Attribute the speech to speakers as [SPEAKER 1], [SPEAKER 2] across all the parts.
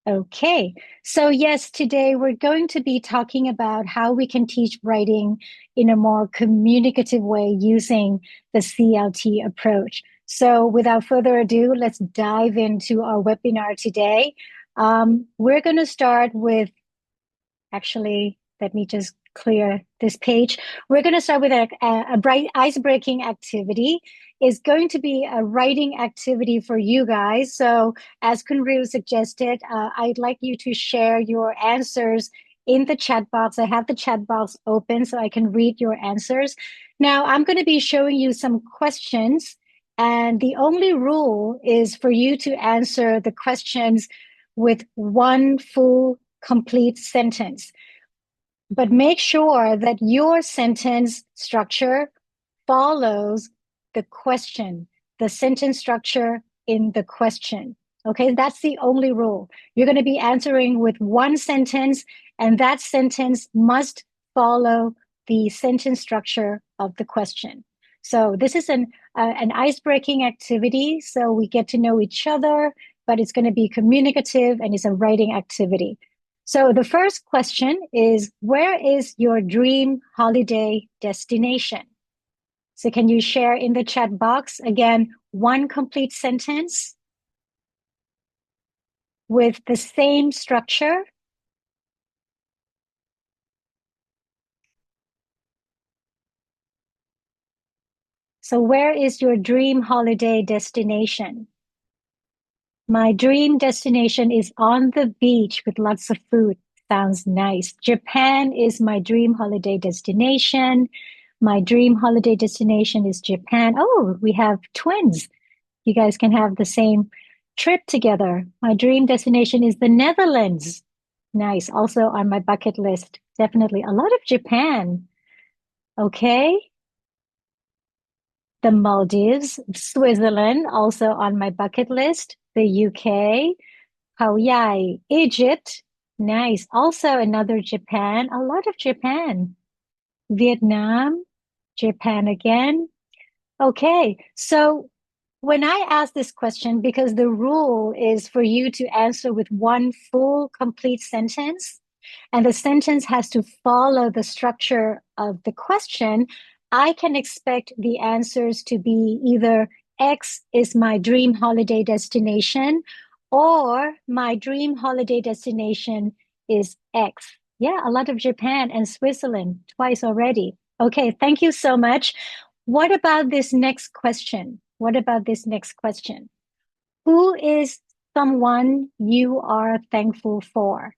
[SPEAKER 1] Okay, so yes, today we're going to be talking about how we can teach writing in a more communicative way using the CLT approach. So without further ado, let's dive into our webinar today. We're going to start with, actually, let me just clear this page. We're going to start with a bright ice-breaking activity. It's going to be a writing activity for you guys. So as Kunru suggested, I'd like you to share your answers in the chat box. I have the chat box open so I can read your answers. Now, I'm going to be showing you some questions, and the only rule is for you to answer the questions with one full complete sentence. But make sure that your sentence structure follows the question, the sentence structure in the question. Okay, that's the only rule. You're going to be answering with one sentence, and that sentence must follow the sentence structure of the question. So this is an ice-breaking activity, so we get to know each other, but it's going to be communicative and it's a writing activity. So the first question is, where is your dream holiday destination? So can you share in the chat box, again, one complete sentence with the same structure? So where is your dream holiday destination? My dream destination is on the beach with lots of food. Sounds nice. Japan is my dream holiday destination. My dream holiday destination is Japan. Oh, we have twins. You guys can have the same trip together. My dream destination is the Netherlands. Nice. Also on my bucket list. Definitely a lot of Japan. Okay. The Maldives, Switzerland, also on my bucket list. The UK, Hawaii, Egypt. Nice. Also another Japan. A lot of Japan. Vietnam, Japan again. Okay. So when I ask this question, because the rule is for you to answer with one full, complete sentence, and the sentence has to follow the structure of the question, I can expect the answers to be either X is my dream holiday destination, or my dream holiday destination is X. Yeah, a lot of Japan and Switzerland twice already. Okay, thank you so much. What about this next question? What about this next question? Who is someone you are thankful for?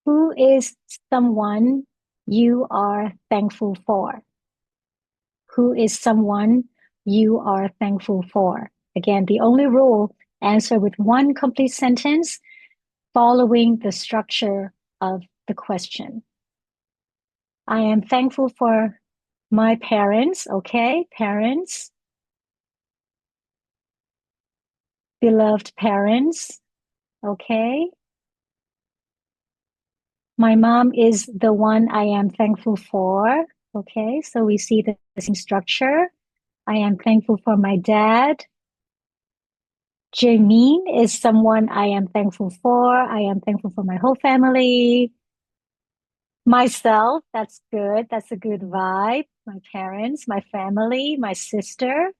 [SPEAKER 1] Who is someone you are thankful for? Who is someone you are thankful for? Again, the only rule, answer with one complete sentence following the structure of the question. I am thankful for my parents. Okay, parents. Beloved parents. Okay. My mom is the one I am thankful for. Okay, so we see the same structure. I am thankful for my dad. Jameen is someone I am thankful for. I am thankful for my whole family. Myself, that's good. That's a good vibe. My parents, my family, my sister.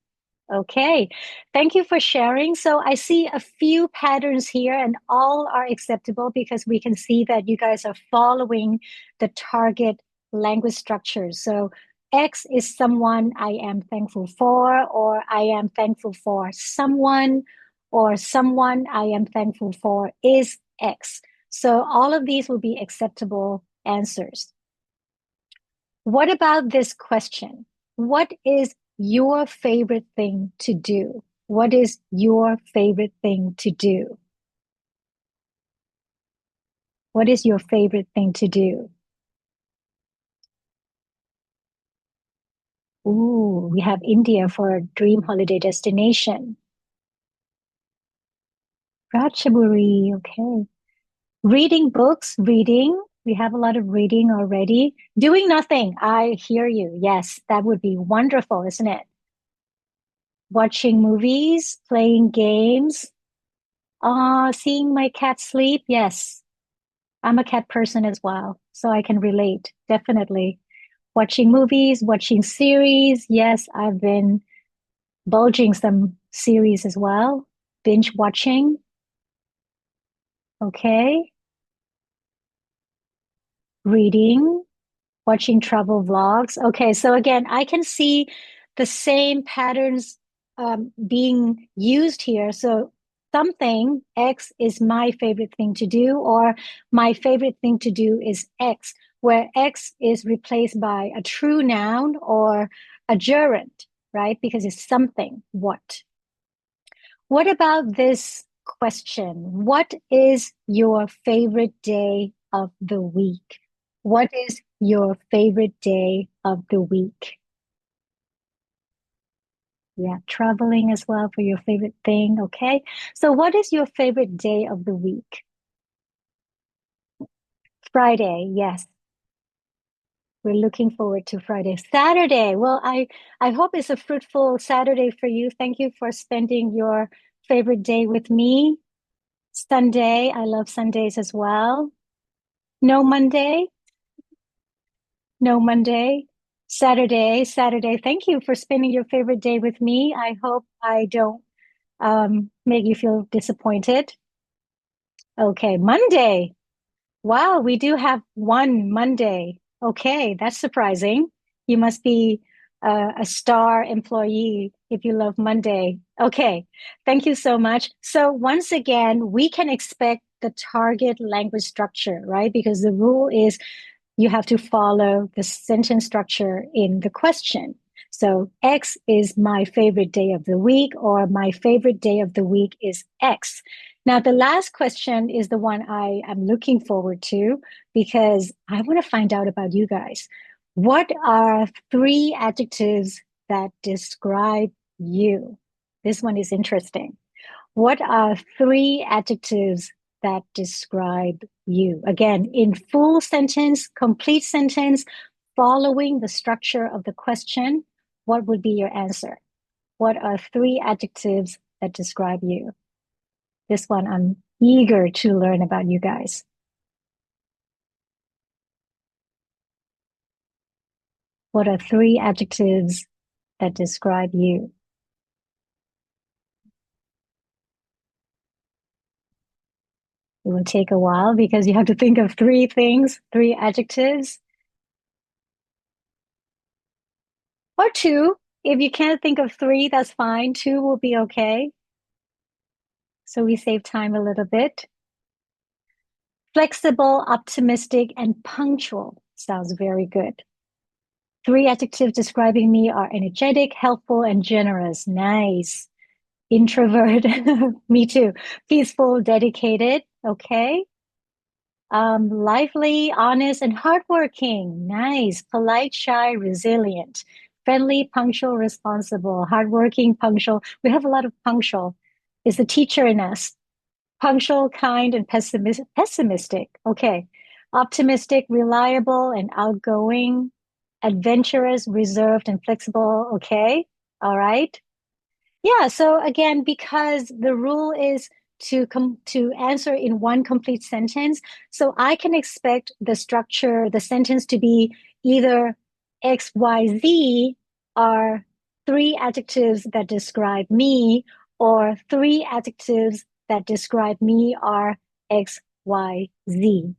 [SPEAKER 1] Okay, thank you for sharing. So I see a few patterns here, and all are acceptable because we can see that you guys are following the target language structure. So X is someone I am thankful for, or I am thankful for someone, or someone I am thankful for is X. So all of these will be acceptable answers. What about this question? What is your favorite thing to do? What is your favorite thing to do? What is your favorite thing to do? Ooh, we have India for a dream holiday destination. Ratchaburi, okay. Reading books, reading. We have a lot of reading already. Doing nothing. I hear you. Yes, that would be wonderful, isn't it? Watching movies, playing games. Seeing my cat sleep. Yes, I'm a cat person as well, so I can relate, definitely. Watching movies, watching series. Yes, I've been bulging some series as well. Binge watching. Okay. Reading. Watching travel vlogs. Okay, so again, I can see the same patterns being used here. So something X is my favorite thing to do, or my favorite thing to do is X, where X is replaced by a true noun or a gerund, right? Because it's something, what. What about this question? What is your favorite day of the week? What is your favorite day of the week? Yeah, traveling as well for your favorite thing. Okay. So, what is your favorite day of the week? Friday. Yes, we're looking forward to Friday. Saturday. Well, I hope it's a fruitful Saturday for you. Thank you for spending your favorite day with me. Sunday. I love Sundays as well. No Monday. No Monday. Saturday. Saturday. Thank you for spending your favorite day with me. I hope I don't make you feel disappointed. Okay, Monday. Wow, we do have one Monday. Okay, that's surprising. You must be a star employee if you love Monday. Okay, thank you so much. So once again, we can expect the target language structure, right? Because the rule is you have to follow the sentence structure in the question. So X is my favorite day of the week, or my favorite day of the week is X. Now, the last question is the one I am looking forward to because I want to find out about you guys. What are three adjectives that describe you? This one is interesting. What are three adjectives that describe you? Again, in full sentence, complete sentence, following the structure of the question, what would be your answer? What are three adjectives that describe you? This one, I'm eager to learn about you guys. What are three adjectives that describe you? It will take a while because you have to think of three things, three adjectives, or two. If you can't think of three, that's fine. Two will be okay. So we save time a little bit. Flexible, optimistic, and punctual sounds very good. Three adjectives describing me are energetic, helpful, and generous. Nice. Introvert, me too. Peaceful, dedicated. Okay. Lively, honest, and hardworking. Nice. Polite, shy, resilient. Friendly, punctual, responsible. Hardworking, punctual. We have a lot of punctual. Is the teacher in us? Punctual, kind, and pessimistic. Okay. Optimistic, reliable, and outgoing. Adventurous, reserved, and flexible. Okay. All right. Yeah, so again, because the rule is to come to answer in one complete sentence, so I can expect the structure, the sentence to be either X, Y, Z are three adjectives that describe me, or three adjectives that describe me are X, Y, Z.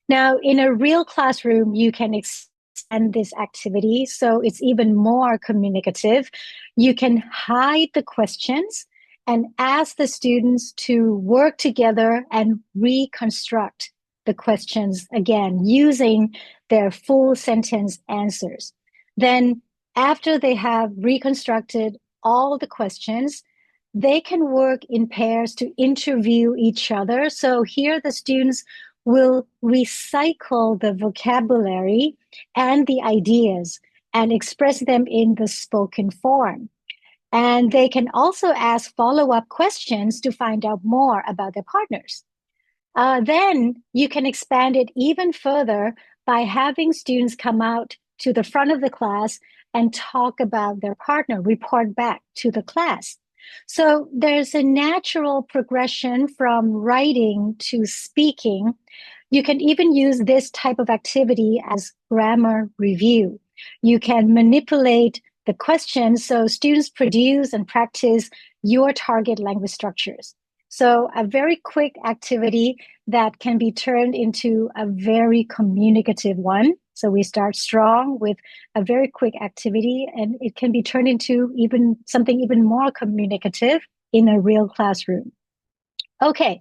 [SPEAKER 1] Now, in a real classroom, you can extend this activity so it's even more communicative. You can hide the questions and ask the students to work together and reconstruct the questions again using their full sentence answers. Then, after they have reconstructed all the questions, they can work in pairs to interview each other. So here the students will recycle the vocabulary and the ideas and express them in the spoken form. And they can also ask follow-up questions to find out more about their partners. Then you can expand it even further by having students come out to the front of the class and talk about their partner, report back to the class. So there's a natural progression from writing to speaking. You can even use this type of activity as grammar review. You can manipulate the questions so students produce and practice your target language structures. So a very quick activity that can be turned into a very communicative one. So we start strong with a very quick activity, and it can be turned into even something even more communicative in a real classroom. Okay,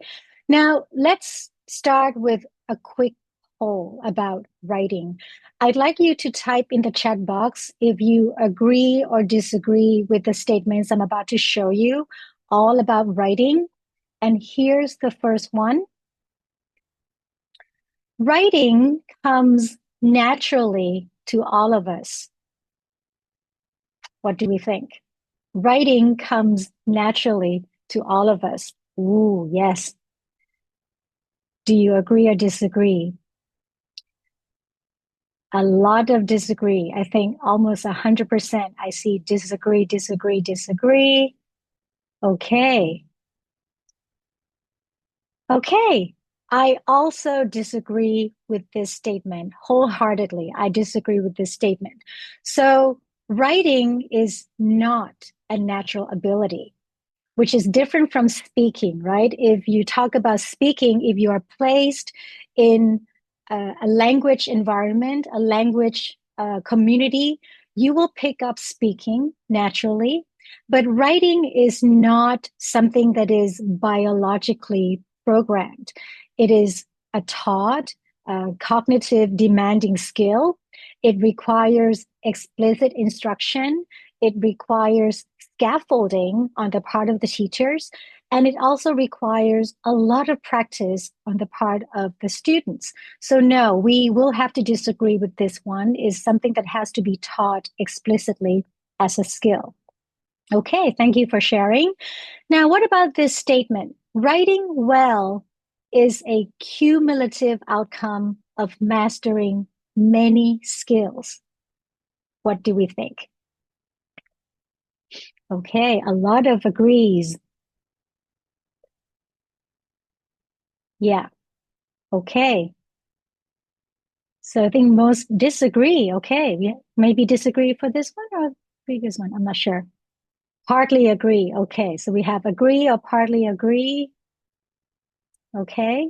[SPEAKER 1] now let's start with a quick poll about writing. I'd like you to type in the chat box if you agree or disagree with the statements I'm about to show you all about writing. And here's the first one. Writing comes naturally to all of us. What do we think? Writing comes naturally to all of us. Ooh, yes. Do you agree or disagree? A lot of disagree. I think almost 100%. I see disagree, disagree, disagree. Okay. Okay. I also disagree with this statement wholeheartedly. I disagree with this statement. So writing is not a natural ability, which is different from speaking, right? If you talk about speaking, if you are placed in a language environment, a language community, you will pick up speaking naturally. But writing is not something that is biologically programmed. It is a taught, cognitive demanding skill. It requires explicit instruction. It requires scaffolding on the part of the teachers, and it also requires a lot of practice on the part of the students. So no, we will have to disagree with this one, is something that has to be taught explicitly as a skill. Okay, thank you for sharing. Now, what about this statement? Writing well is a cumulative outcome of mastering many skills. What do we think? Okay, a lot of agrees. Yeah, okay. So I think most disagree. Okay, yeah, maybe disagree for this one or previous one. I'm not sure. Partly agree. Okay, so we have agree or partly agree. Okay.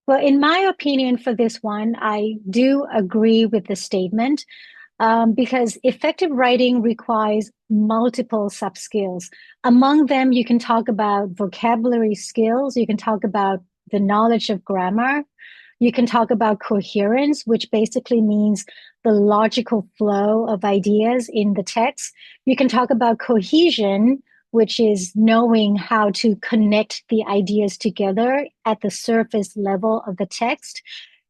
[SPEAKER 1] Well, in my opinion, for this one, I do agree with the statement. Because effective writing requires multiple sub skills. Among them, you can talk about vocabulary skills, you can talk about the knowledge of grammar, you can talk about coherence, which basically means the logical flow of ideas in the text. You can talk about cohesion, which is knowing how to connect the ideas together at the surface level of the text.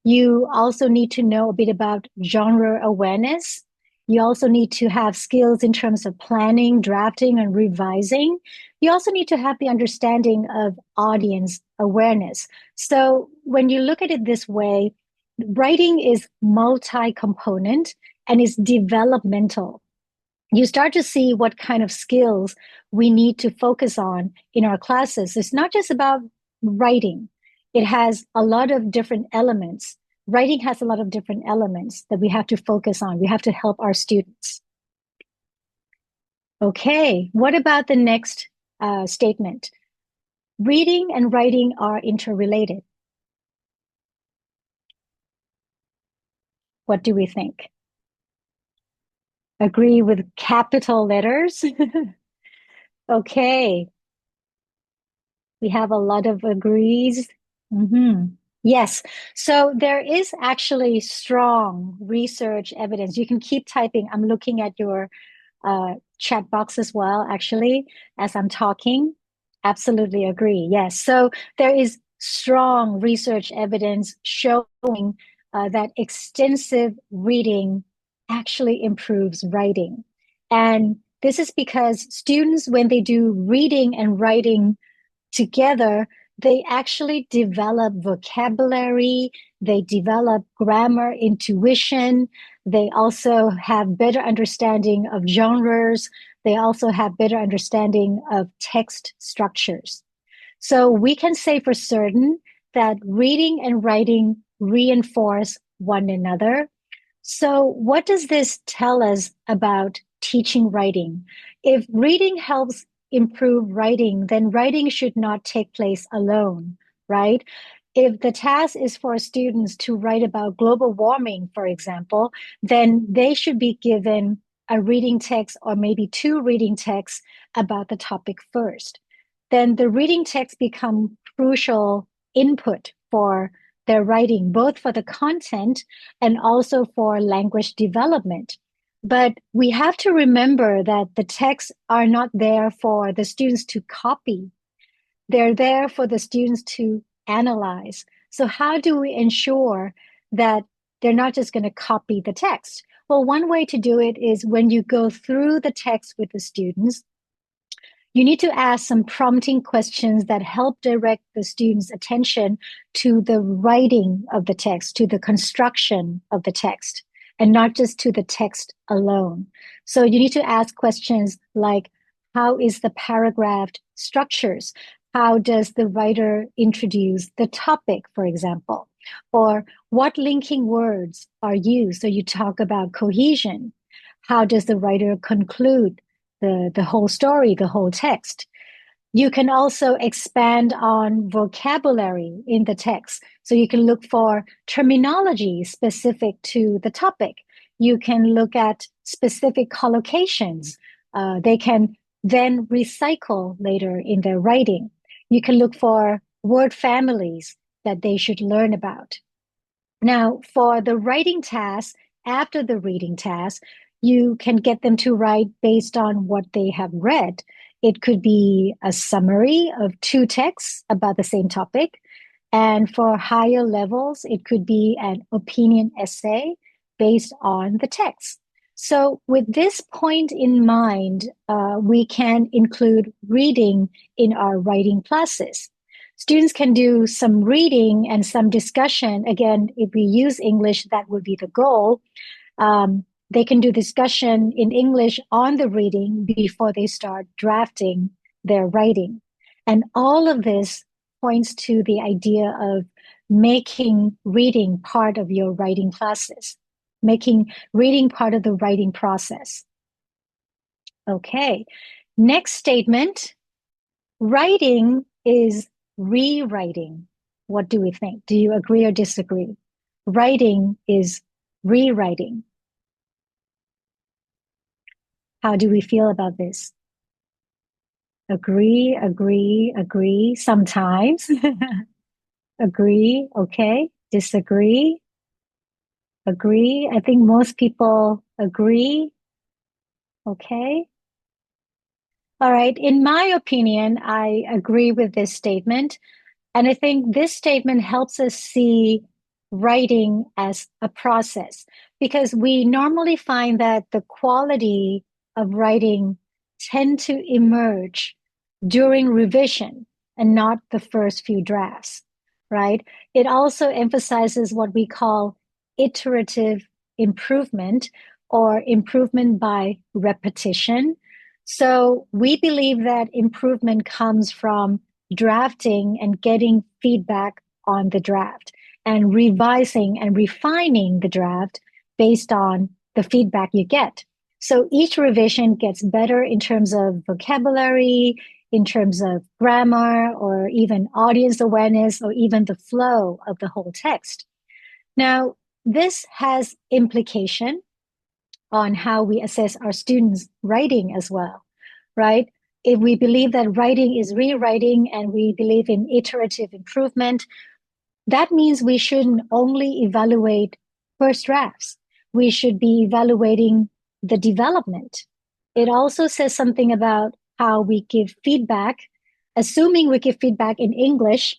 [SPEAKER 1] You also need to know a bit about genre awareness. You also need to have skills in terms of planning, drafting, and revising. You also need to have the understanding of audience awareness. So when you look at it this way, writing is multi-component and is developmental. You start to see what kind of skills we need to focus on in our classes. It's not just about writing. It has a lot of different elements. Writing has a lot of different elements that we have to focus on. We have to help our students. Okay, what about the next statement? Reading and writing are interrelated. What do we think? Agree with capital letters? Okay, we have a lot of agrees. Mm-hmm. Yes. So there is actually strong research evidence. You can keep typing. I'm looking at your chat box as well, actually, as I'm talking. Absolutely agree. Yes. So there is strong research evidence showing that extensive reading actually improves writing. And this is because students, when they do reading and writing together, they actually develop vocabulary, they develop grammar intuition, they also have better understanding of genres, They also have better understanding of text structures. So we can say for certain that reading and writing reinforce one another. So what does this tell us about teaching writing? If reading helps improve writing, then writing should not take place alone, right? If the task is for students to write about global warming, for example, then they should be given a reading text or maybe two reading texts about the topic first. Then the reading text become crucial input for their writing, both for the content and also for language development. But we have to remember that the texts are not there for the students to copy. They're there for the students to analyze. So how do we ensure that they're not just going to copy the text? Well, one way to do it is when you go through the text with the students, you need to ask some prompting questions that help direct the students' attention to the writing of the text, to the construction of the text, and not just to the text alone. So you need to ask questions like, how is the paragraph structures? How does the writer introduce the topic, for example? Or what linking words are used? So you talk about cohesion. How does the writer conclude the whole story, the whole text? You can also expand on vocabulary in the text. So you can look for terminology specific to the topic. You can look at specific collocations. They can then recycle later in their writing. You can look for word families that they should learn about. Now, for the writing task, after the reading task, you can get them to write based on what they have read. It could be a summary of two texts about the same topic. And for higher levels, it could be an opinion essay based on the text. So, with this point in mind, we can include reading in our writing classes. Students can do some reading and some discussion. Again, if we use English, that would be the goal. They can do discussion in English on the reading before they start drafting their writing. And all of this points to the idea of making reading part of your writing classes, making reading part of the writing process. Okay, next statement. Writing is rewriting. What do we think? Do you agree or disagree? Writing is rewriting. How do we feel about this? Agree, agree, agree. Sometimes. Agree, okay. Disagree, agree. I think most people agree, okay. All right. In my opinion, I agree with this statement. And I think this statement helps us see writing as a process because we normally find that the quality of writing tend to emerge during revision and not the first few drafts, right? It also emphasizes what we call iterative improvement or improvement by repetition. So we believe that improvement comes from drafting and getting feedback on the draft and revising and refining the draft based on the feedback you get. So each revision gets better in terms of vocabulary, in terms of grammar, or even audience awareness, or even the flow of the whole text. Now, this has implication on how we assess our students' writing as well, right? If we believe that writing is rewriting and we believe in iterative improvement, that means we shouldn't only evaluate first drafts. We should be evaluating the development. It also says something about how we give feedback, assuming we give feedback in English.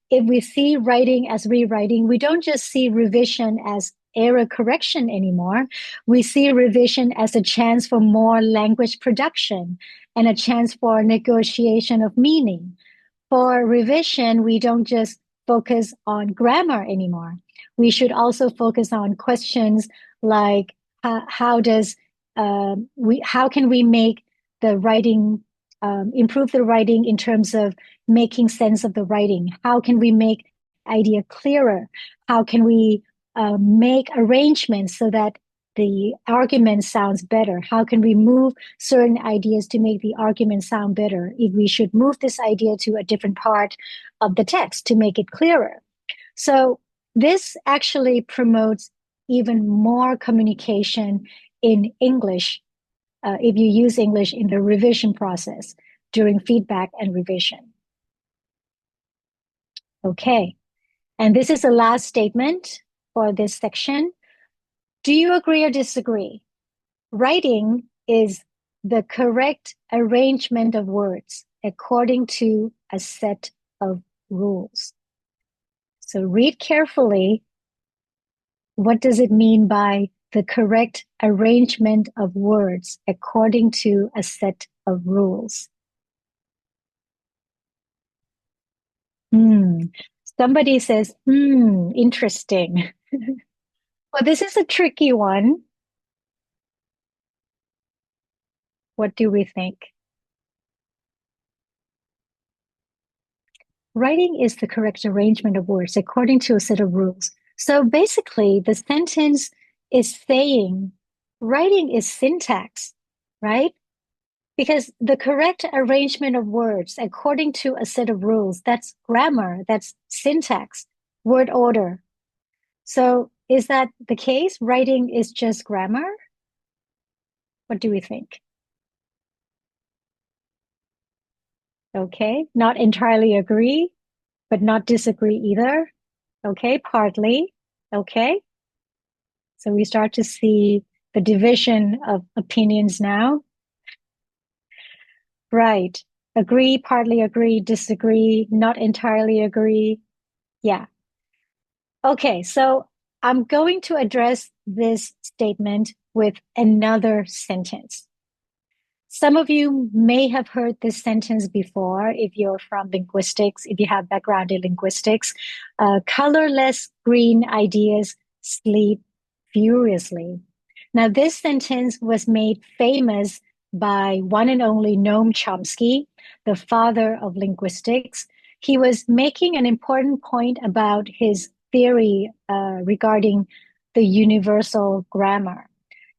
[SPEAKER 1] If we see writing as rewriting, we don't just see revision as error correction anymore. We see revision as a chance for more language production and a chance for negotiation of meaning. For revision, we don't just focus on grammar anymore. We should also focus on questions like how can we make the writing, improve the writing in terms of making sense of the writing? How can we make idea clearer? How can we make arrangements so that the argument sounds better? How can we move certain ideas to make the argument sound better? If we should move this idea to a different part of the text to make it clearer. So this actually promotes even more communication in English if you use English in the revision process during feedback and revision. Okay, and this is the last statement for this section. Do you agree or disagree? Writing is the correct arrangement of words according to a set of rules. So read carefully. What does it mean by the correct arrangement of words according to a set of rules? Somebody says, interesting. Well, this is a tricky one. What do we think? Writing is the correct arrangement of words according to a set of rules. So basically, the sentence is saying writing is syntax, right? Because the correct arrangement of words according to a set of rules, that's grammar, that's syntax, word order. So is that the case? Writing is just grammar? What do we think? Okay, not entirely agree, but not disagree either. Okay, partly. Okay. So we start to see the division of opinions now. Right. Agree, partly agree, disagree, not entirely agree. Yeah. Okay, so I'm going to address this statement with another sentence. Some of you may have heard this sentence before if you're from linguistics, if you have background in linguistics. Colorless green ideas sleep furiously. Now, this sentence was made famous by one and only Noam Chomsky, the father of linguistics. He was making an important point about his theory regarding the universal grammar.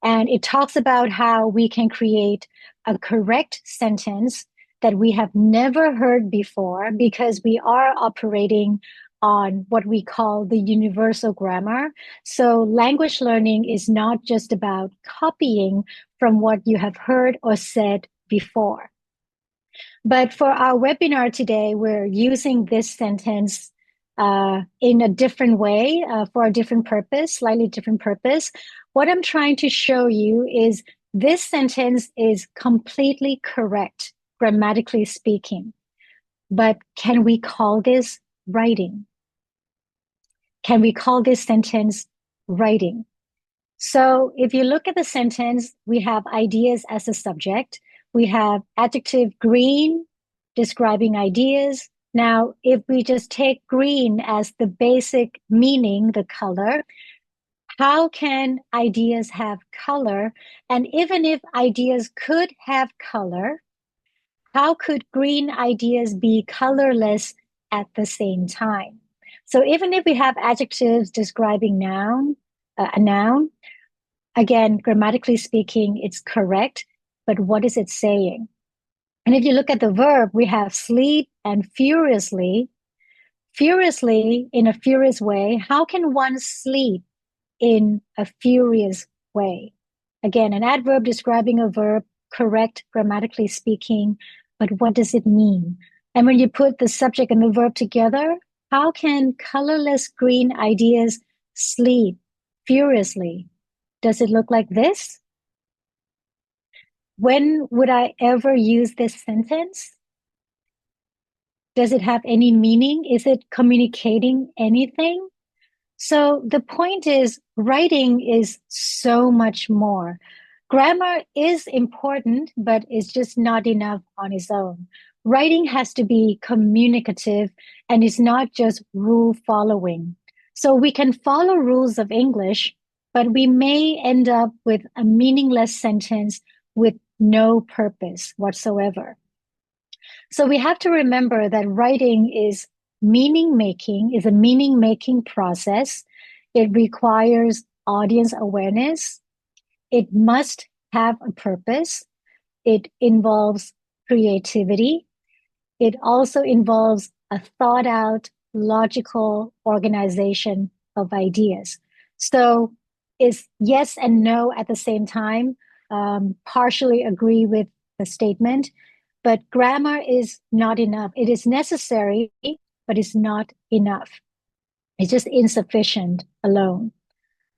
[SPEAKER 1] And it talks about how we can create a correct sentence that we have never heard before because we are operating on what we call the universal grammar. So language learning is not just about copying from what you have heard or said before. But for our webinar today, we're using this sentence in a different way for a different purpose, slightly different purpose. What I'm trying to show you is this sentence is completely correct, grammatically speaking. But can we call this writing? Can we call this sentence writing? So if you look at the sentence, we have ideas as a subject. We have adjective green describing ideas. Now, if we just take green as the basic meaning, the color, how can ideas have color? And even if ideas could have color, how could green ideas be colorless at the same time? So even if we have adjectives describing a noun, again, grammatically speaking, it's correct, but what is it saying? And if you look at the verb, we have sleep and furiously. Furiously, in a furious way. How can one sleep in a furious way? Again, an adverb describing a verb, correct grammatically speaking, but what does it mean? And when you put the subject and the verb together, how can colorless green ideas sleep furiously? Does it look like this? When would I ever use this sentence? Does it have any meaning? Is it communicating anything? So the point is, writing is so much more. Grammar is important, but it's just not enough on its own. Writing has to be communicative and it's not just rule following. So we can follow rules of English, but we may end up with a meaningless sentence with no purpose whatsoever. So we have to remember that writing is a meaning making process. It requires audience awareness. It must have a purpose. It involves creativity. It also involves a thought out, logical organization of ideas. So is yes and no at the same time. Partially agree with the statement, but grammar is not enough. It is necessary, but it's not enough. It's just insufficient alone.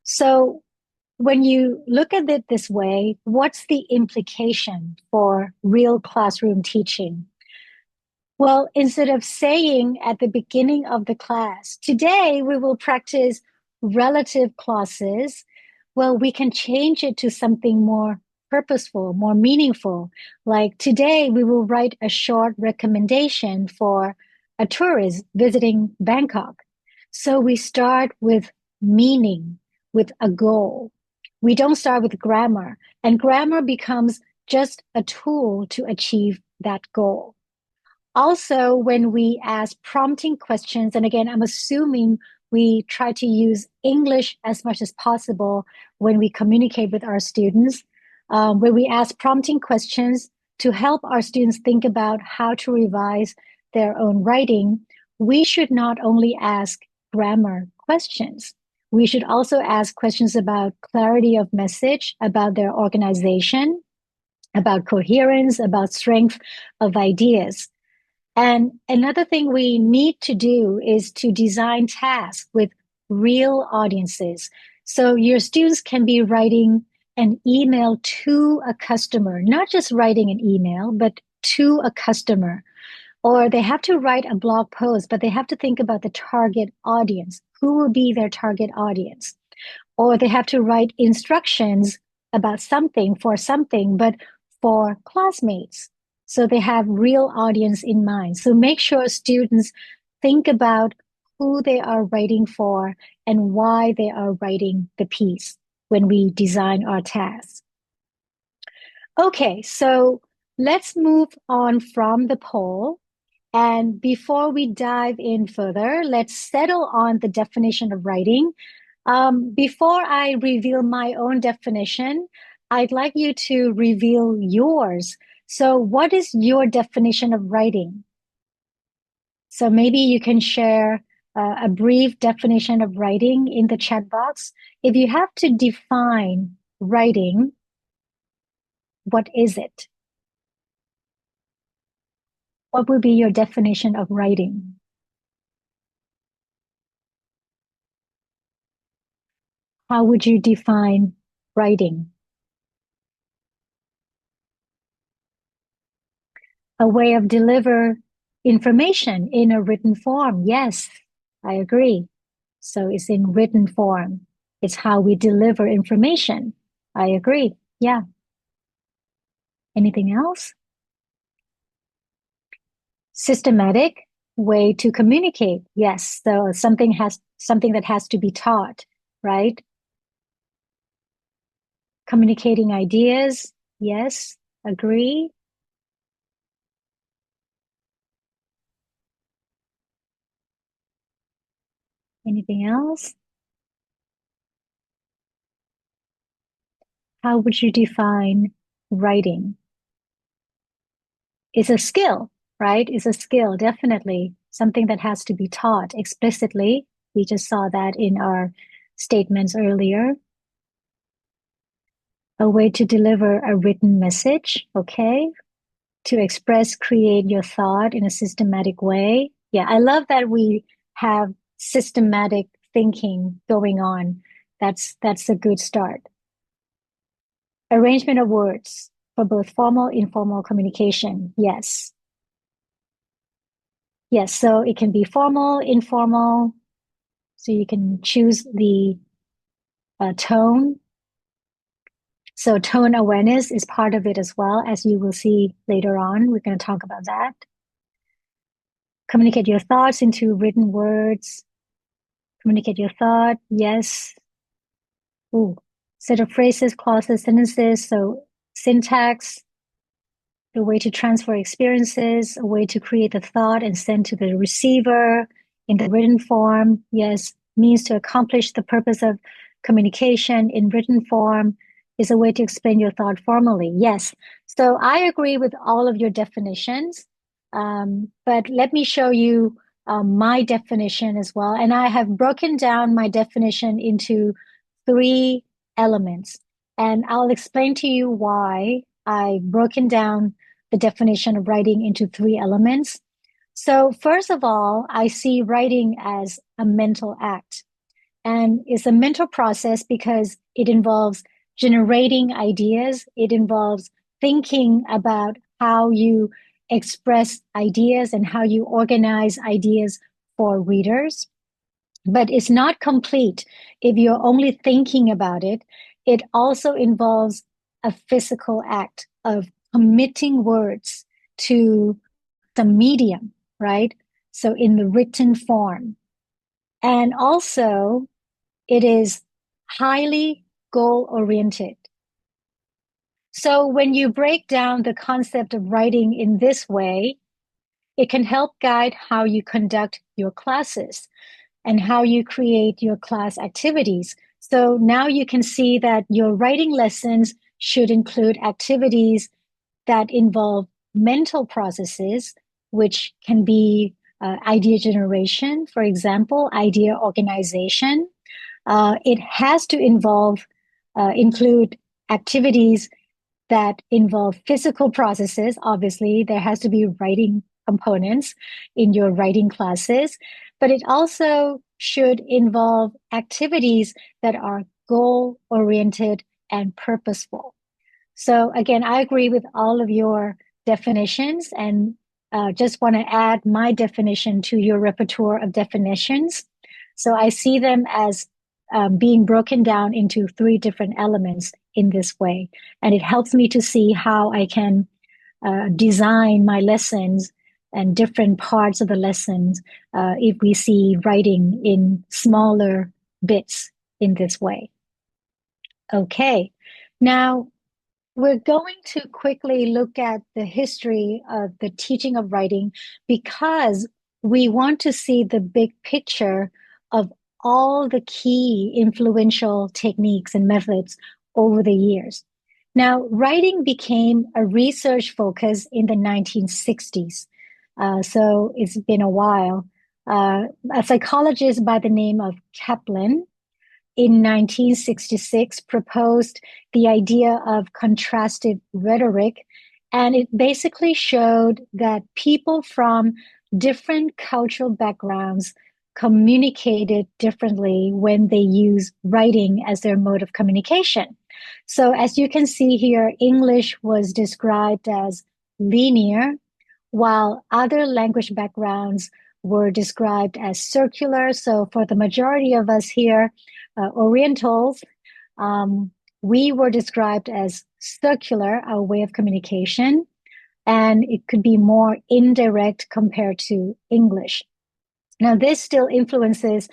[SPEAKER 1] So when you look at it this way, what's the implication for real classroom teaching? Well, instead of saying at the beginning of the class, today we will practice relative clauses, well, we can change it to something more purposeful, more meaningful. Like today we will write a short recommendation for a tourist visiting Bangkok. So we start with meaning, with a goal. We don't start with grammar, and grammar becomes just a tool to achieve that goal. Also, when we ask prompting questions, and again, I'm assuming we try to use English as much as possible when we communicate with our students, where we ask prompting questions to help our students think about how to revise their own writing, we should not only ask grammar questions. We should also ask questions about clarity of message, about their organization, about coherence, about strength of ideas. And another thing we need to do is to design tasks with real audiences. So your students can be writing an email to a customer, not just writing an email, but to a customer. Or they have to write a blog post, but they have to think about the target audience. Who will be their target audience? Or they have to write instructions about something for something, but for classmates. So they have real audience in mind. So make sure students think about who they are writing for and why they are writing the piece when we design our tasks. Okay, so let's move on from the poll. And before we dive in further, let's settle on the definition of writing. Before I reveal my own definition, I'd like you to reveal yours. So, what is your definition of writing? So, maybe you can share a brief definition of writing in the chat box. If you have to define writing, what is it? What would be your definition of writing? How would you define writing? A way of deliver information in a written form. Yes, I agree. So it's in written form. It's how we deliver information. I agree. Yeah. Anything else? Systematic way to communicate. Yes. So something that has to be taught, right? Communicating ideas. Yes. Agree. Anything else? How would you define writing? It's a skill, right? It's a skill, definitely something that has to be taught explicitly. We just saw that in our statements earlier. A way to deliver a written message, okay? To express, create your thought in a systematic way. Yeah, I love that we have systematic thinking going on. That's a good start. Arrangement of words for both formal, informal communication. Yes. Yes, so it can be formal, informal. So you can choose the tone. So tone awareness is part of it as well, as you will see later on. We're going to talk about that. Communicate your thoughts into written words. Communicate your thought. Yes. Ooh. Set of phrases, clauses, sentences. So syntax, a way to transfer experiences, a way to create the thought and send to the receiver in the written form. Yes, means to accomplish the purpose of communication in written form is a way to explain your thought formally. Yes. So I agree with all of your definitions. But let me show you my definition as well. And I have broken down my definition into three elements. And I'll explain to you why I've broken down the definition of writing into three elements. So, first of all, I see writing as a mental act. And it's a mental process because it involves generating ideas, it involves thinking about how you express ideas and how you organize ideas for readers. But it's not complete if you're only thinking about it. It also involves a physical act of committing words to the medium, right? So in the written form. And also, it is highly goal oriented. So when you break down the concept of writing in this way, it can help guide how you conduct your classes and how you create your class activities. So now you can see that your writing lessons should include activities that involve mental processes, which can be idea generation, for example, idea organization. It has to include activities that involve physical processes. Obviously, there has to be writing components in your writing classes, but it also should involve activities that are goal oriented and purposeful. So again, I agree with all of your definitions and just want to add my definition to your repertoire of definitions. So I see them as being broken down into three different elements in this way. And it helps me to see how I can design my lessons and different parts of the lessons if we see writing in smaller bits in this way. Okay. Now, we're going to quickly look at the history of the teaching of writing because we want to see the big picture of all the key influential techniques and methods over the years. Now, writing became a research focus in the 1960s. So it's been a while. A psychologist by the name of Kaplan in 1966 proposed the idea of contrastive rhetoric. And it basically showed that people from different cultural backgrounds communicated differently when they use writing as their mode of communication. So as you can see here, English was described as linear, while other language backgrounds were described as circular. So for the majority of us here, Orientals, we were described as circular, our way of communication, and it could be more indirect compared to English. Now, this still influences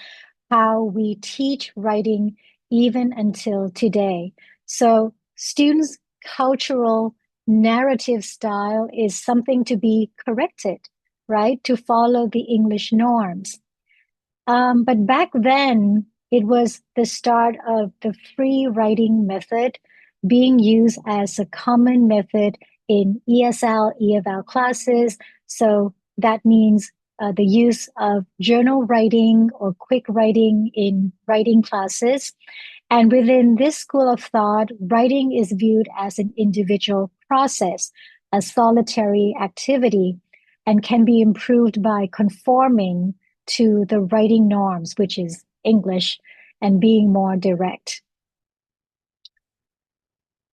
[SPEAKER 1] how we teach writing even until today. So students' cultural narrative style is something to be corrected, right? To follow the English norms. But back then, it was the start of the free writing method being used as a common method in ESL, EFL classes. So that means the use of journal writing or quick writing in writing classes. And within this school of thought, writing is viewed as an individual process, a solitary activity, and can be improved by conforming to the writing norms, which is English, and being more direct.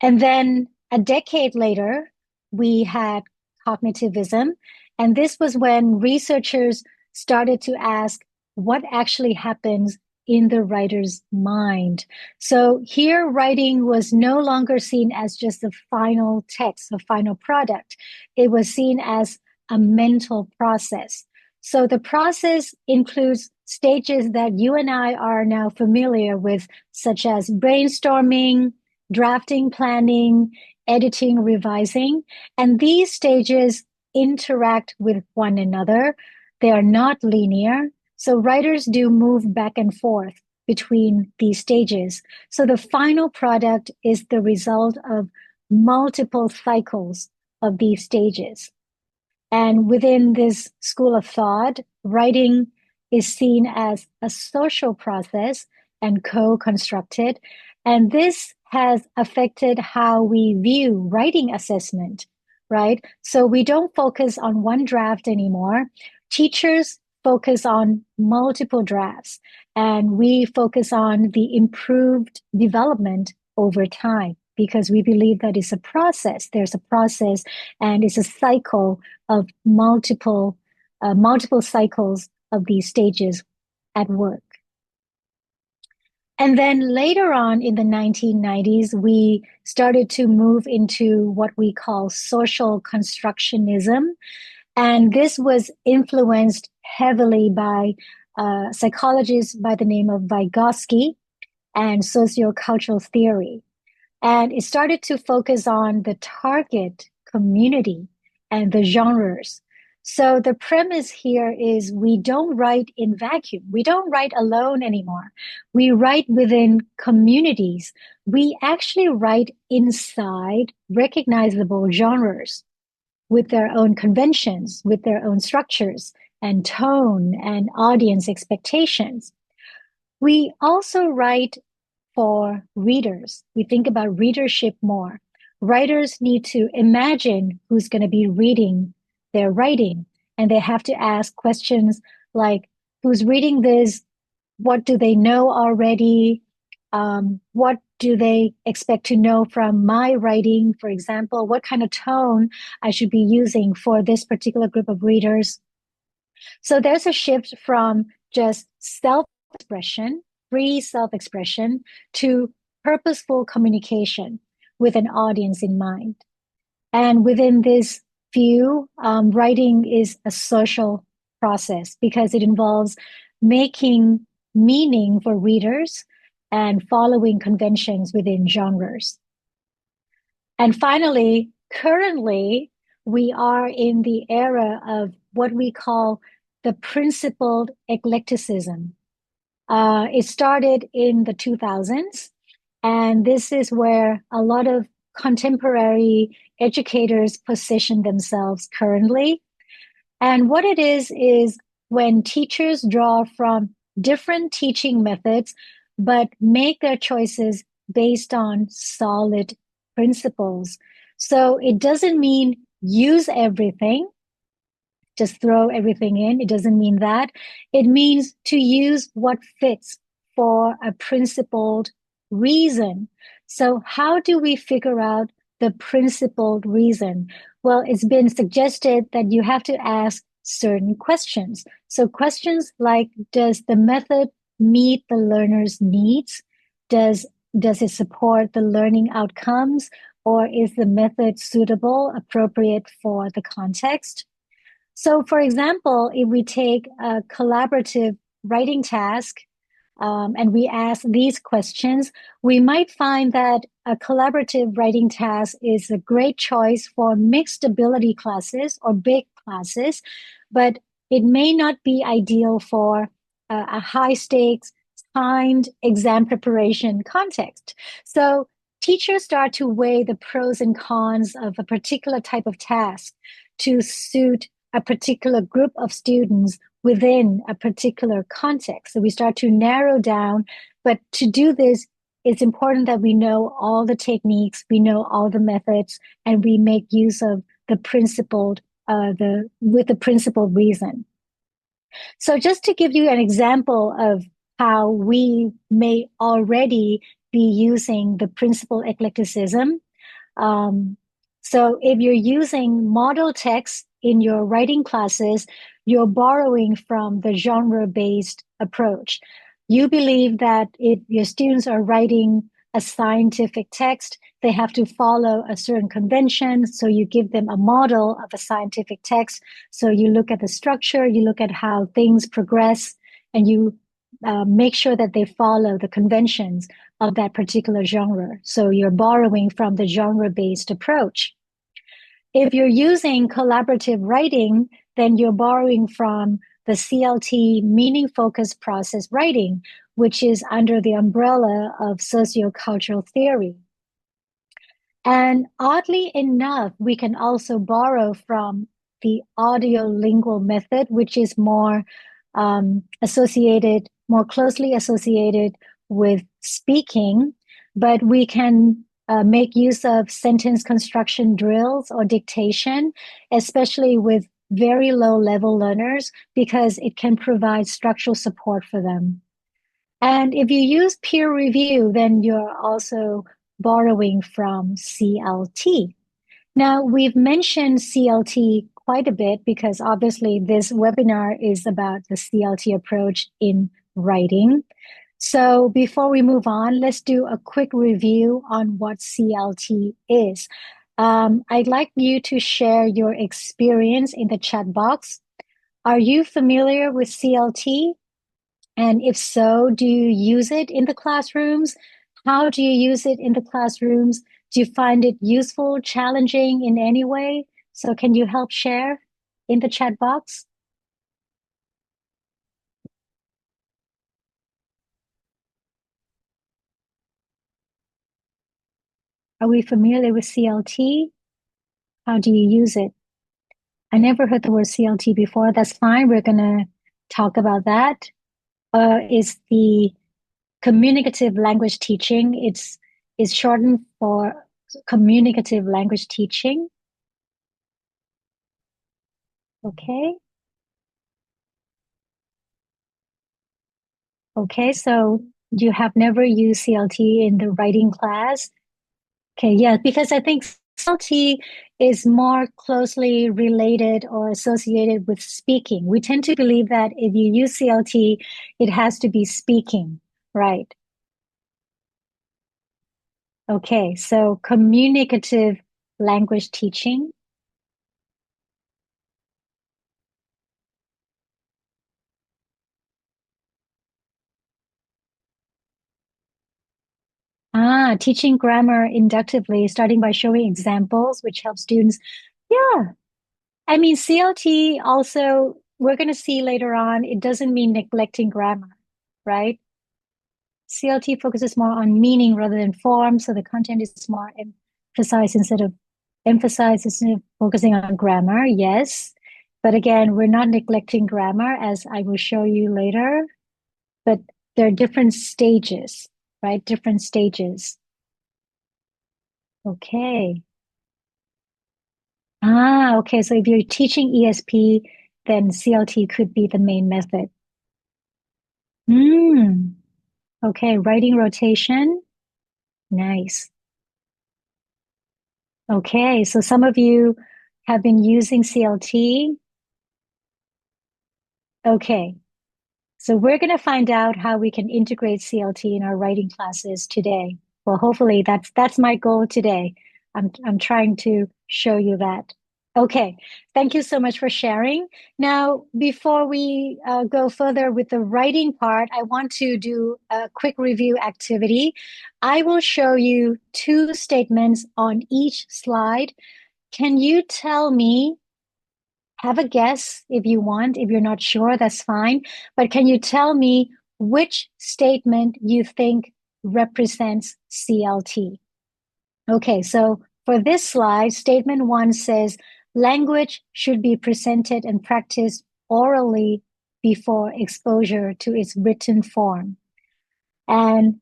[SPEAKER 1] And then a decade later, we had cognitivism. And this was when researchers started to ask what actually happens in the writer's mind. So here, writing was no longer seen as just a final text, a final product. It was seen as a mental process. So the process includes stages that you and I are now familiar with, such as brainstorming, drafting, planning, editing, revising. And these stages interact with one another. They are not linear. So writers do move back and forth between these stages. So the final product is the result of multiple cycles of these stages. And within this school of thought, writing is seen as a social process and co-constructed. And this has affected how we view writing assessment, right? So we don't focus on one draft anymore. Teachers focus on multiple drafts, and we focus on the improved development over time because we believe that it's a process. There's a process and it's a cycle of multiple cycles of these stages at work. And then later on in the 1990s, we started to move into what we call social constructionism. And this was influenced heavily by psychologists by the name of Vygotsky and sociocultural theory. And it started to focus on the target community and the genres. So the premise here is we don't write in vacuum. We don't write alone anymore. We write within communities. We actually write inside recognizable genres with their own conventions, with their own structures and tone and audience expectations. We also write for readers. We think about readership more. Writers need to imagine who's going to be reading their writing, and they have to ask questions like, who's reading this? What do they know already? What do they expect to know from my writing? For example, what kind of tone I should be using for this particular group of readers? So there's a shift from just self-expression, free self-expression, to purposeful communication with an audience in mind. And within this view, writing is a social process because it involves making meaning for readers and following conventions within genres. And finally, currently, we are in the era of what we call the principled eclecticism. It started in the 2000s, and this is where a lot of contemporary educators position themselves currently. And what it is when teachers draw from different teaching methods, but make their choices based on solid principles. So it doesn't mean use everything, just throw everything in. It doesn't mean that. It means to use what fits for a principled reason. So how do we figure out the principled reason? Well, it's been suggested that you have to ask certain questions. So questions like, does the method meet the learner's needs? Does it support the learning outcomes? Or is the method suitable, appropriate for the context? So, for example, if we take a collaborative writing task and we ask these questions, we might find that a collaborative writing task is a great choice for mixed ability classes or big classes, but it may not be ideal for a high stakes, timed exam preparation context. So, teachers start to weigh the pros and cons of a particular type of task to suit a particular group of students within a particular context. So we start to narrow down, but to do this, it's important that we know all the techniques, we know all the methods, and we make use of the principled, with the principled reason. So just to give you an example of how we may already be using the principled eclecticism, so if you're using model text in your writing classes, you're borrowing from the genre-based approach. You believe that if your students are writing a scientific text, they have to follow a certain convention. So you give them a model of a scientific text. So you look at the structure, you look at how things progress, and you make sure that they follow the conventions of that particular genre. So you're borrowing from the genre-based approach. If you're using collaborative writing, then you're borrowing from the CLT meaning focused process writing, which is under the umbrella of sociocultural theory. And oddly enough, we can also borrow from the audiolingual method, which is more associated, more closely associated with speaking, but we can make use of sentence construction drills or dictation, especially with very low level learners, because it can provide structural support for them. And if you use peer review, then you're also borrowing from CLT. Now, we've mentioned CLT quite a bit because obviously this webinar is about the CLT approach in writing. So before we move on, let's do a quick review on what CLT is. I'd like you to share your experience in the chat box. Are you familiar with CLT? And if so, do you use it in the classrooms? How do you use it in the classrooms? Do you find it useful, challenging in any way? So can you help share in the chat box? Are we familiar with CLT? How do you use it? I never heard the word CLT before. That's fine. We're going to talk about that. Is the communicative language teaching. It's shortened for communicative language teaching. Okay. Okay, so you have never used CLT in the writing class? Okay, yeah, because I think CLT is more closely related or associated with speaking. We tend to believe that if you use CLT, it has to be speaking, right? Okay, so communicative language teaching. Teaching grammar inductively, starting by showing examples, which helps students. Yeah, I mean, CLT also, we're going to see later on, it doesn't mean neglecting grammar, right? CLT focuses more on meaning rather than form, so the content is more emphasized instead of focusing on grammar, yes. But again, we're not neglecting grammar, as I will show you later, but there are different stages, right? Different stages. Okay. Okay. So if you're teaching ESP, then CLT could be the main method. Hmm. Okay, writing rotation. Nice. Okay, so some of you have been using CLT. Okay, so we're going to find out how we can integrate CLT in our writing classes today. Well, hopefully that's my goal today. I'm trying to show you that. Okay, thank you so much for sharing. Now, before we go further with the writing part, I want to do a quick review activity. I will show you two statements on each slide. Can you tell me, have a guess if you want, if you're not sure, that's fine, but can you tell me which statement you think represents CLT? Okay, so for this slide, statement one says language should be presented and practiced orally before exposure to its written form. And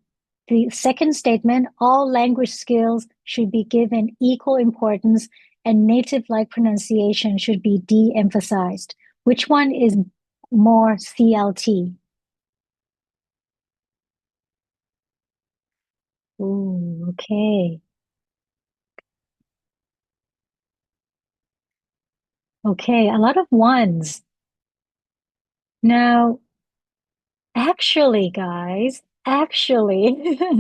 [SPEAKER 1] the second statement, all language skills should be given equal importance and native-like pronunciation should be de-emphasized. Which one is more CLT? Ooh, okay. Okay, a lot of ones. Now, actually, guys, actually,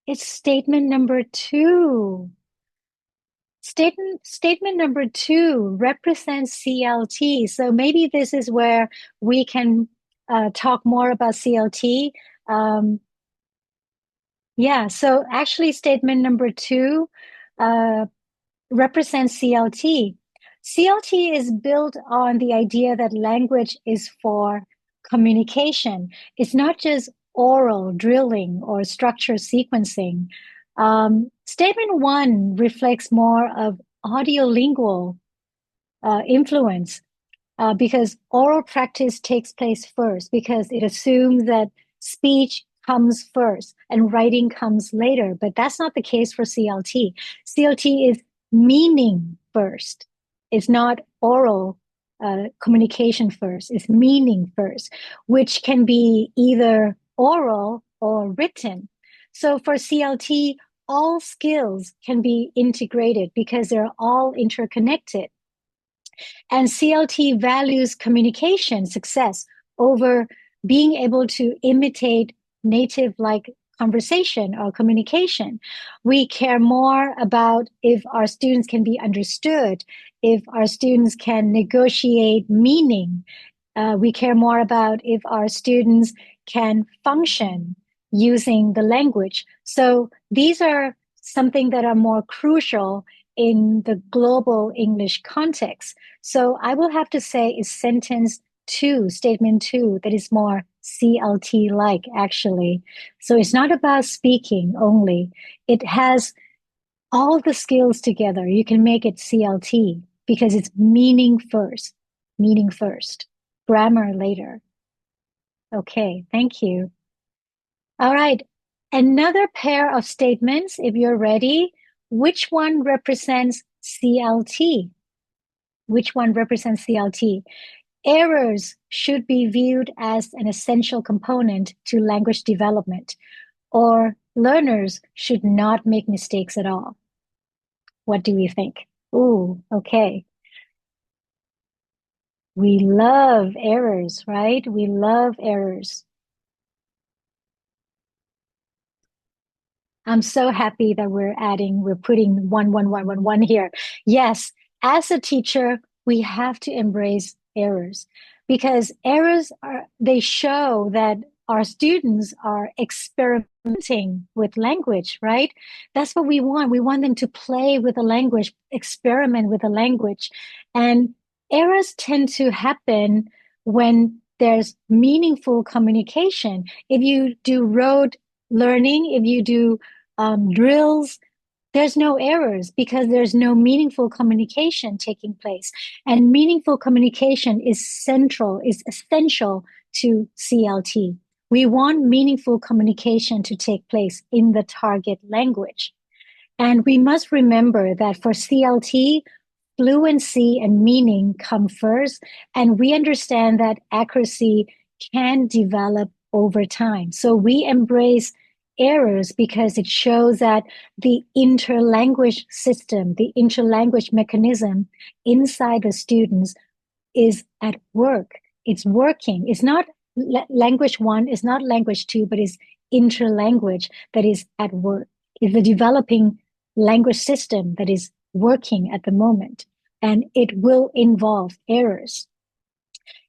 [SPEAKER 1] it's statement number two. Statement number two represents CLT. So maybe this is where we can talk more about CLT. Um, yeah, so actually, statement number two uh, represents CLT. CLT is built on the idea that language is for communication. It's not just oral drilling or structure sequencing. Statement one reflects more of audiolingual influence because oral practice takes place first, because it assumes that speech comes first and writing comes later. But that's not the case for CLT. CLT is meaning first. It's not oral communication first. It's meaning first, which can be either oral or written. So for CLT, all skills can be integrated because they're all interconnected. And CLT values communication success over being able to imitate native like conversation or communication. We care more about if our students can be understood, if our students can negotiate meaning. We care more about if our students can function using the language. So these are something that are more crucial in the global English context. So I will have to say is sentence two, statement two, that is more CLT like actually. So it's not about speaking only. It has all the skills together. You can make it CLT because it's meaning first, grammar later. Okay, thank you. All right. Another pair of statements, if you're ready. Which one represents CLT? Which one represents CLT? Errors should be viewed as an essential component to language development, or learners should not make mistakes at all. What do we think? Ooh, okay. We love errors, right? We love errors. I'm so happy that we're putting one here. Yes, as a teacher, we have to embrace errors because they show that our students are experimenting with language, right? That's what we want. We want them to play with the language, experiment with the language. And errors tend to happen when there's meaningful communication. If you do rote learning, if you do drills, there's no errors because there's no meaningful communication taking place. And meaningful communication is essential to CLT. We want meaningful communication to take place in the target language. And we must remember that for CLT, fluency and meaning come first. And we understand that accuracy can develop over time. So we embrace errors because it shows that the interlanguage system, the interlanguage mechanism inside the students is at work. It's working. It's not language one, it's not language two, but it's interlanguage that is at work. It's the developing language system that is working at the moment, and it will involve errors.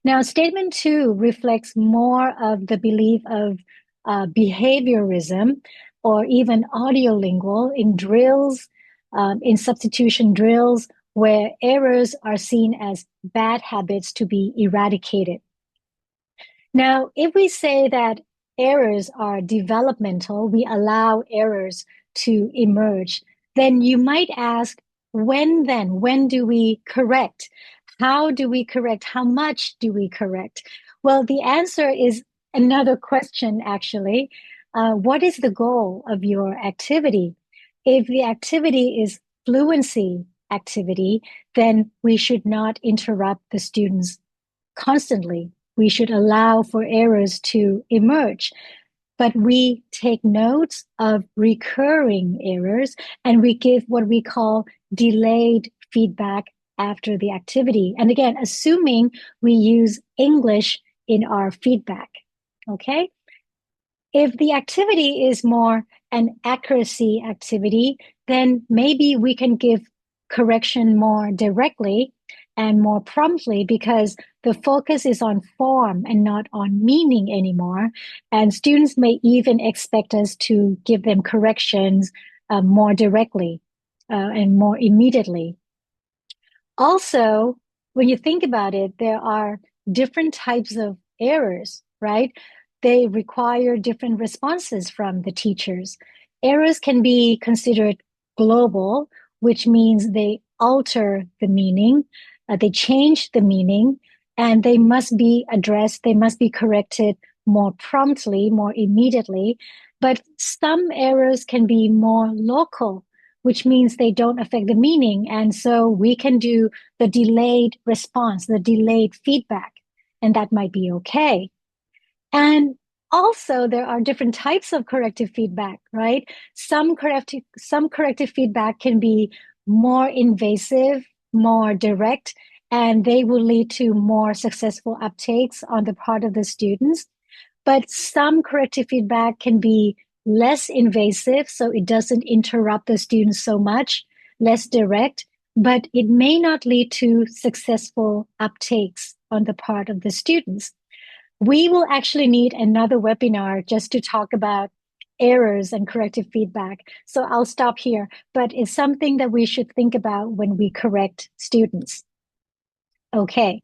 [SPEAKER 1] Now, statement two reflects more of the belief of behaviorism or even audiolingual in drills, in substitution drills, where errors are seen as bad habits to be eradicated. Now, if we say that errors are developmental, we allow errors to emerge, then you might ask, when then? When do we correct? How do we correct? How much do we correct? Well, the answer is another question, actually. What is the goal of your activity? If the activity is fluency activity, then we should not interrupt the students constantly. We should allow for errors to emerge. But we take notes of recurring errors and we give what we call delayed feedback after the activity. And again, assuming we use English in our feedback. Okay. If the activity is more an accuracy activity, then maybe we can give correction more directly and more promptly because the focus is on form and not on meaning anymore. And students may even expect us to give them corrections more directly and more immediately. Also, when you think about it, there are different types of errors, right? They require different responses from the teachers. Errors can be considered global, which means they alter the meaning, they change the meaning, and they must be addressed, they must be corrected more promptly, more immediately. But some errors can be more local, which means they don't affect the meaning. And so we can do the delayed response, the delayed feedback, and that might be okay. And also, there are different types of corrective feedback, right? Some corrective feedback can be more invasive, more direct, and they will lead to more successful uptakes on the part of the students. But some corrective feedback can be less invasive, so it doesn't interrupt the students so much, less direct, but it may not lead to successful uptakes on the part of the students. We will actually need another webinar just to talk about errors and corrective feedback. So I'll stop here, but it's something that we should think about when we correct students. Okay.